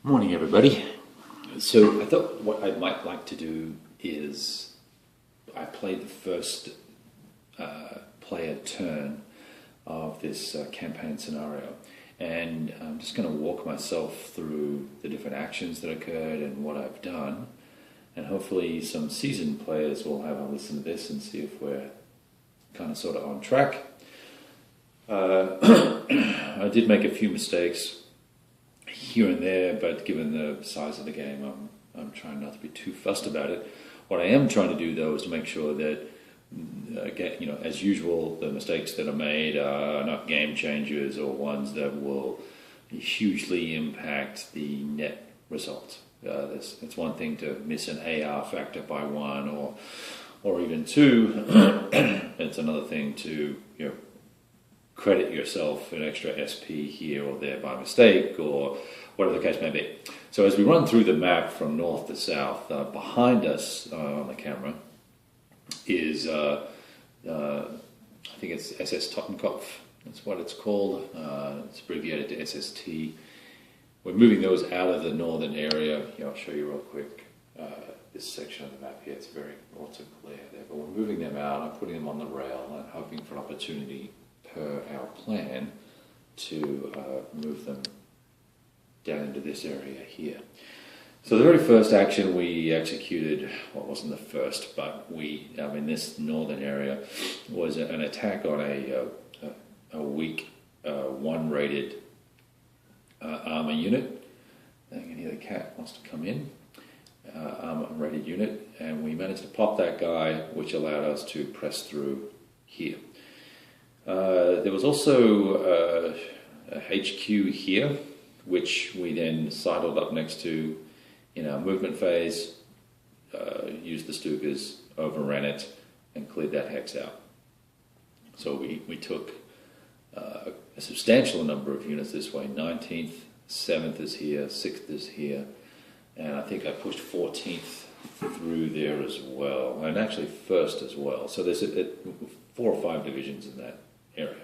Morning, everybody. So I thought what I might like to do is I played the first player turn of this campaign scenario, and I'm just going to walk myself through the different actions that occurred and what I've done, and hopefully some seasoned players will have a listen to this and see if we're kind of sort of on track. I did make a few mistakes here and there, but given the size of the game, I'm trying not to be too fussed about it. What I am trying to do, though, is to make sure that, as usual, the mistakes that are made are not game changers or ones that will hugely impact the net result. It's one thing to miss an AR factor by 1 or even 2. It's another thing to credit yourself an extra SP here or there by mistake, or whatever the case may be. So as we run through the map from north to south, behind us on the camera is, I think it's SS Totenkopf, that's what it's called. It's abbreviated to SST. We're moving those out of the northern area. I'll show you real quick. This section of the map here, it's very lots of glare there, but we're moving them out. I'm putting them on the rail and hoping for an opportunity per our plan to move them down into this area here. So the very first action we executed, well, it wasn't the first, but in this northern area, was an attack on a weak 1-rated armor unit. I can hear the cat wants to come in. Armor-rated unit, and we managed to pop that guy, which allowed us to press through here. There was also a HQ here, which we then sidled up next to in our movement phase, used the Stukas, overran it, and cleared that hex out. So we took a substantial number of units this way. 19th, 7th is here, 6th is here, and I think I pushed 14th through there as well, and actually 1st as well. So there's 4 or 5 divisions in that area.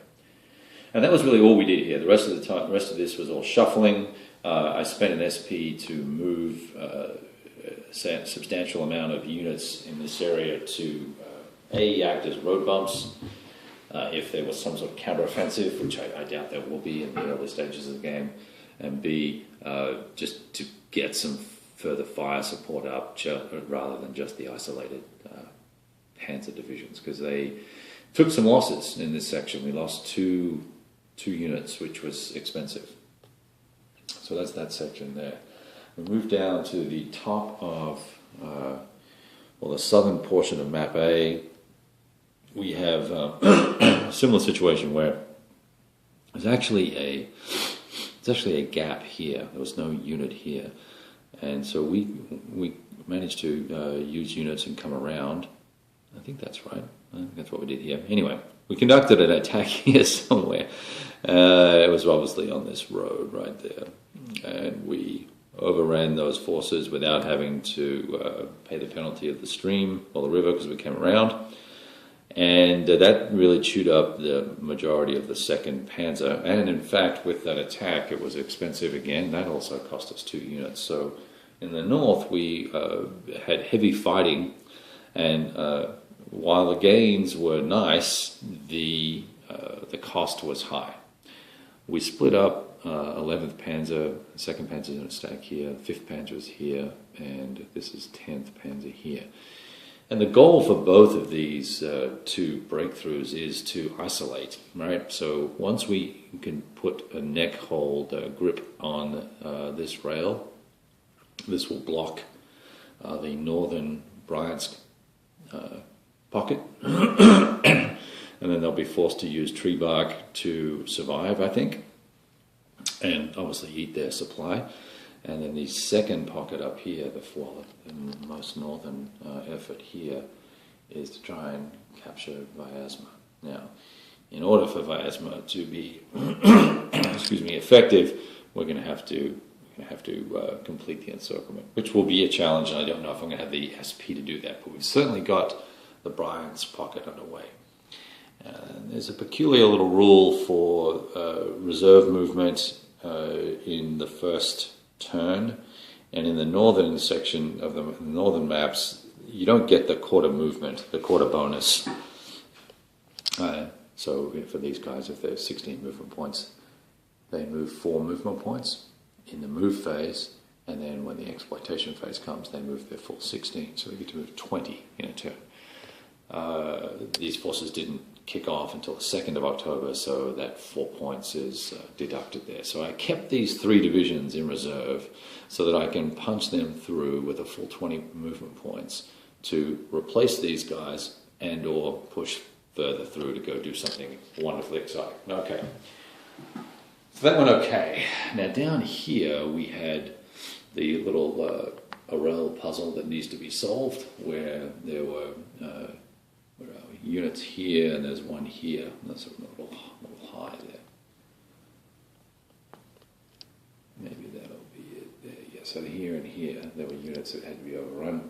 And that was really all we did here. The rest of this was all shuffling. I spent an SP to move a substantial amount of units in this area to act as road bumps if there was some sort of counteroffensive, which I doubt there will be in the early stages of the game, and B, just to get some further fire support up rather than just the isolated Panzer divisions, because they took some losses in this section. We lost two units, which was expensive. So that's that section there. We move down to the top of, the southern portion of Map A. We have a similar situation where there's actually a gap here. There was no unit here. And so we managed to use units and come around. I think that's right. I think that's what we did here. Anyway, we conducted an attack here somewhere. It was obviously on this road right there. And we overran those forces without having to pay the penalty of the stream or the river because we came around. And that really chewed up the majority of the 2nd Panzer. And in fact, with that attack, it was expensive again. That also cost us 2 units. So in the north, we had heavy fighting, and while the gains were nice, the cost was high. We split up 11th Panzer, 2nd Panzer in a stack here, 5th Panzer is here, and this is 10th Panzer here. And the goal for both of these 2 breakthroughs is to isolate, right? So once we can put a neck hold grip on this rail, this will block the northern Bryansk pocket, and then they'll be forced to use tree bark to survive, I think, and obviously eat their supply. And then the 2nd pocket up here, the most northern effort here, is to try and capture Vyazma. Now, in order for Vyazma to be effective, we're going to have to complete the encirclement, which will be a challenge, and I don't know if I'm going to have the SP to do that, but we've certainly got the Bryansk pocket underway. There's a peculiar little rule for reserve movement in the first turn, and in the northern section of the northern maps, you don't get the quarter movement, the quarter bonus. So for these guys, if there's 16 movement points, they move 4 movement points in the move phase, and then when the exploitation phase comes, they move their full 16, so they get to move 20 in a turn. These forces didn't kick off until the 2nd of October, so that 4 points is deducted there. So I kept these 3 divisions in reserve so that I can punch them through with a full 20 movement points to replace these guys and or push further through to go do something wonderfully exciting. Okay. So that went okay. Now down here we had the little Arel puzzle that needs to be solved, where there were units here and there's one here. That's a little high there. Maybe that'll be it there. Yeah, so here and here there were units that had to be overrun.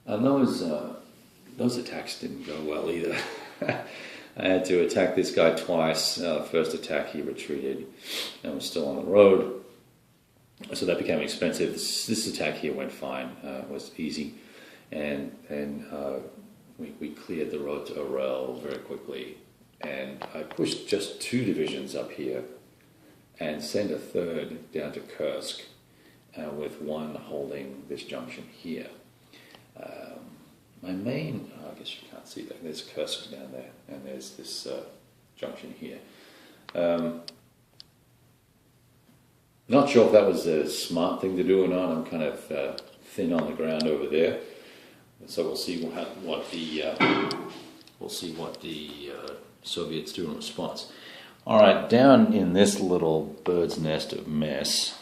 And those attacks didn't go well either. I had to attack this guy twice. First attack he retreated and was still on the road. So that became expensive. This attack here went fine. It was easy. And we cleared the road to Arel very quickly. And I pushed just 2 divisions up here and sent a 3rd down to Kursk, with 1 holding this junction here. My main, I guess you can't see that, there's Kursk down there, and there's this junction here. Not sure if that was a smart thing to do or not. I'm kind of thin on the ground over there, so we'll see what the Soviets do in response. All right, down in this little bird's nest of mess,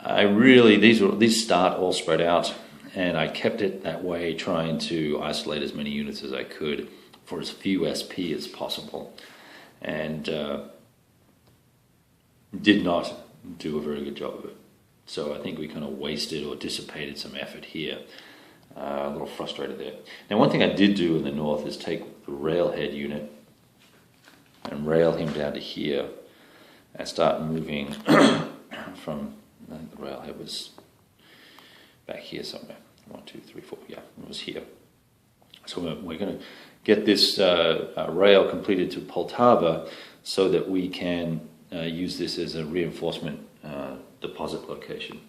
these start all spread out, and I kept it that way, trying to isolate as many units as I could for as few SP as possible, and did not do a very good job of it. So I think we kind of wasted or dissipated some effort here. A little frustrated there. Now, one thing I did do in the north is take the railhead unit and rail him down to here and start moving from, I think the railhead was back here somewhere. 1, 2, 3, 4, yeah, it was here. So we're going to get this rail completed to Poltava so that we can use this as a reinforcement deposit location.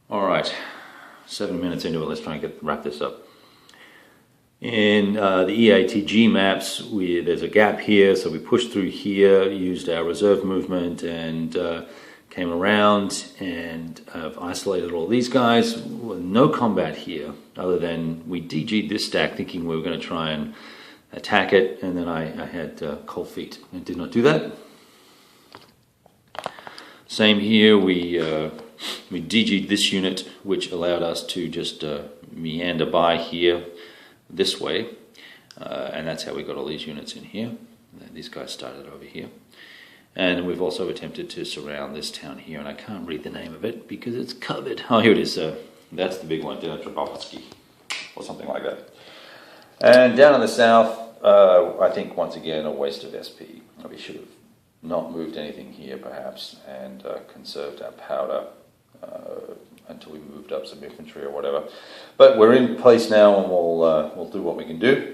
All right, 7 minutes into it, let's try and wrap this up. In the EATG maps, there's a gap here, so we pushed through here, used our reserve movement, and came around and have isolated all these guys. No combat here, other than we DG'd this stack thinking we were going to try and attack it, and then I had cold feet and did not do that. Same here, we DG'd this unit, which allowed us to just meander by here this way, and that's how we got all these units in here. And these guys started over here. And we've also attempted to surround this town here, and I can't read the name of it because it's covered. Oh, here it is. That's the big one, Dnipropetrovsk, or something like that. And down in the south, I think once again a waste of SP. We should have not moved anything here perhaps, and conserved our powder until we moved up some infantry or whatever. But we're in place now, and we'll do what we can do.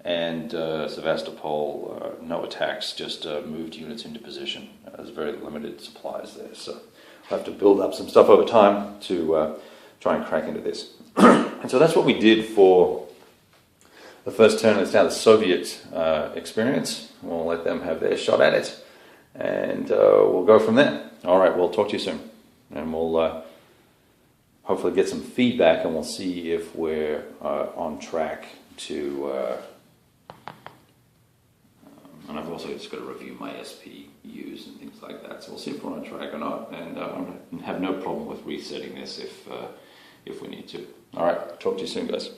And Sevastopol, no attacks, just moved units into position. There's very limited supplies there, so we'll have to build up some stuff over time to try and crack into this. And so that's what we did for the first turn. It's now the Soviet experience. We'll let them have their shot at it, and we'll go from there. All right, we'll talk to you soon, and we'll hopefully get some feedback, and we'll see if we're on track to... and I've also just got to review my SPUs and things like that, so we'll see if we're on track or not, and I have no problem with resetting this if we need to. All right, talk to you soon, guys.